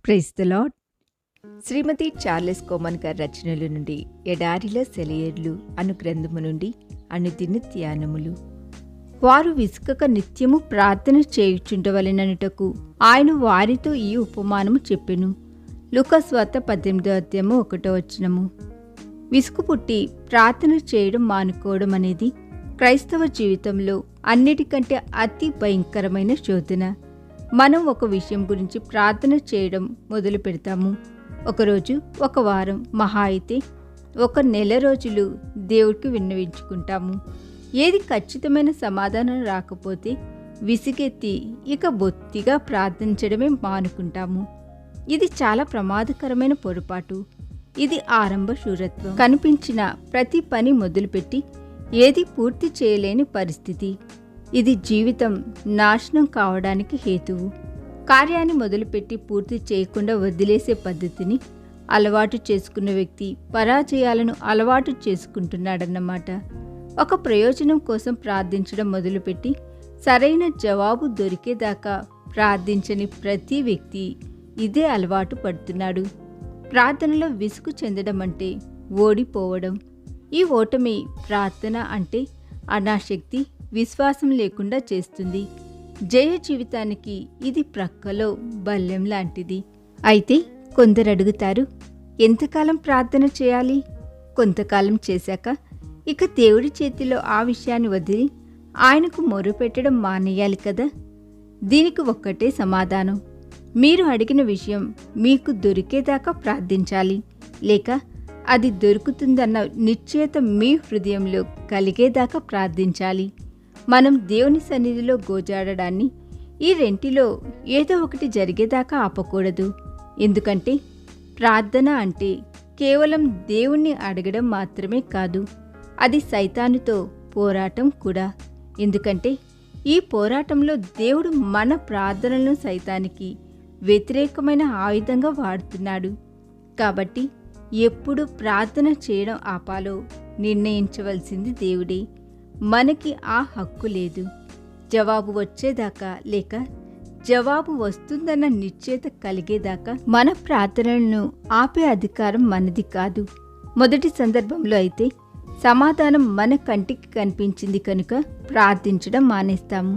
Praise the lord. Shrimati Charles Cowman గారి రచనల నుండి ఎడారిలో సెలయేర్లు అను గ్రంథము నుండి అనుదిన ధ్యానములు. వారు విసుకక నిత్యము ప్రార్థన చేయుచుండవలెననుటకు ఆయన వారితో ఈ ఉపమానము చెప్పెను. లూకాసు వార్త 18:1. విసుగు పుట్టి ప్రార్థన చేయడం మానుకోవడం అనేది క్రైస్తవ జీవితంలో అన్నిటికంటే అతి భయంకరమైన శోధన. మనం ఒక విషయం గురించి ప్రార్థన చేయడం మొదలు పెడతాము. ఒకరోజు, ఒక వారం, మహా అయితే ఒక నెల రోజులు దేవుడికి విన్నవించుకుంటాము. ఏది ఖచ్చితమైన సమాధానం రాకపోతే విసిగెత్తి ఇక బొత్తిగా ప్రార్థించడమే మానుకుంటాము. ఇది చాలా ప్రమాదకరమైన పొరపాటు. ఇది ఆరంభ శూరత్వం. కనిపించిన ప్రతి పని మొదలుపెట్టి ఏది పూర్తి చేయలేని పరిస్థితి. ఇది జీవితం నాశనం కావడానికి హేతువు. కార్యాన్ని మొదలుపెట్టి పూర్తి చేయకుండా వదిలేసే పద్ధతిని అలవాటు చేసుకున్న వ్యక్తి పరాజయాలను అలవాటు చేసుకుంటున్నాడన్నమాట. ఒక ప్రయోజనం కోసం ప్రార్థించడం మొదలుపెట్టి సరైన జవాబు దొరికేదాకా ప్రార్థించని ప్రతి వ్యక్తి ఇదే అలవాటు పడుతున్నాడు. ప్రార్థనలో విసుగు చెందడం అంటే ఓడిపోవడం. ఈ ఓటమి ప్రార్థన అంటే అనాశక్తి, విశ్వాసం లేకుండా చేస్తుంది. జయ జీవితానికి ఇది ప్రక్కలో బల్లెం లాంటిది. అయితే కొందరు అడుగుతారు, ఎంతకాలం ప్రార్థన చేయాలి? కొంతకాలం చేశాక ఇక దేవుడి చేతిలో ఆ విషయాన్ని వదిలి ఆయనకు మొరుపెట్టడం మానేయాలి కదా. దీనికి ఒక్కటే సమాధానం. మీరు అడిగిన విషయం మీకు దొరికేదాకా ప్రార్థించాలి, లేక అది దొరుకుతుందన్న నిశ్చయత మీ హృదయంలో కలిగేదాకా ప్రార్థించాలి. మనం దేవుని సన్నిధిలో గోజాడడాన్ని ఈ రెంటిలో ఏదో ఒకటి జరిగేదాకా ఆపకూడదు. ఎందుకంటే ప్రార్థన అంటే కేవలం దేవుణ్ణి అడగడం మాత్రమే కాదు, అది సైతానుతో పోరాటం కూడా. ఎందుకంటే ఈ పోరాటంలో దేవుడు మన ప్రార్థనలను సైతానికి వ్యతిరేకమైన ఆయుధంగా వాడుతున్నాడు. కాబట్టి ఎప్పుడు ప్రార్థన చేయడం ఆపాలో నిర్ణయించవలసింది దేవుడే. మనకి ఆ హక్కు లేదు. జవాబు వచ్చేదాకా, లేక జవాబు వస్తుందన్న నిశ్చయత కలిగేదాకా మన ప్రార్థనలను ఆపే అధికారం మనది కాదు. మొదటి సందర్భంలో అయితే సమాధానం మన కంటికి కనిపించింది కనుక ప్రార్థించడం మానేస్తాము.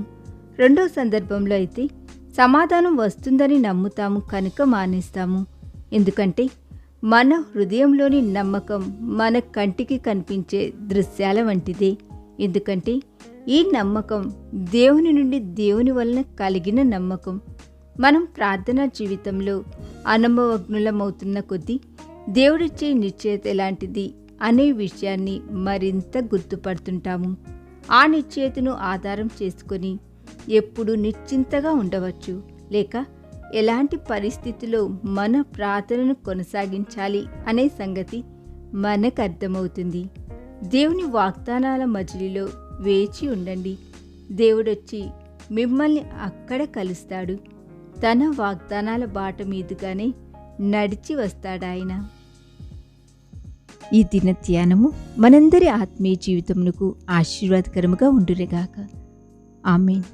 రెండో సందర్భంలో అయితే సమాధానం వస్తుందని నమ్ముతాము కనుక మానేస్తాము. ఎందుకంటే మన హృదయంలోని నమ్మకం మన కంటికి కనిపించే దృశ్యాల వంటిదే. ఎందుకంటే ఈ నమ్మకం దేవుని నుండి, దేవుని వలన కలిగిన నమ్మకం. మనం ప్రార్థనా జీవితంలో అనుభవజ్ఞులమవుతున్న కొద్దీ దేవుడిచ్చే నిశ్చయత ఎలాంటిది అనే విషయాన్ని మరింత గుర్తుపడుతుంటాము. ఆ నిశ్చయతను ఆధారం చేసుకొని ఎప్పుడు నిశ్చింతగా ఉండవచ్చు, లేక ఎలాంటి పరిస్థితిలో మన ప్రార్థనను కొనసాగించాలి అనే సంగతి మనకు అర్థమవుతుంది. దేవుని వాగ్దానాల మజిలీలో వేచి ఉండండి. దేవుడొచ్చి మిమ్మల్ని అక్కడ కలుస్తాడు. తన వాగ్దానాల బాట మీదుగానే నడిచి వస్తాడాయన. ఈ దిన ధ్యానము మనందరి ఆత్మీయ జీవితమునకు ఆశీర్వాదకరముగా ఉండునుగాక. ఆమేన్.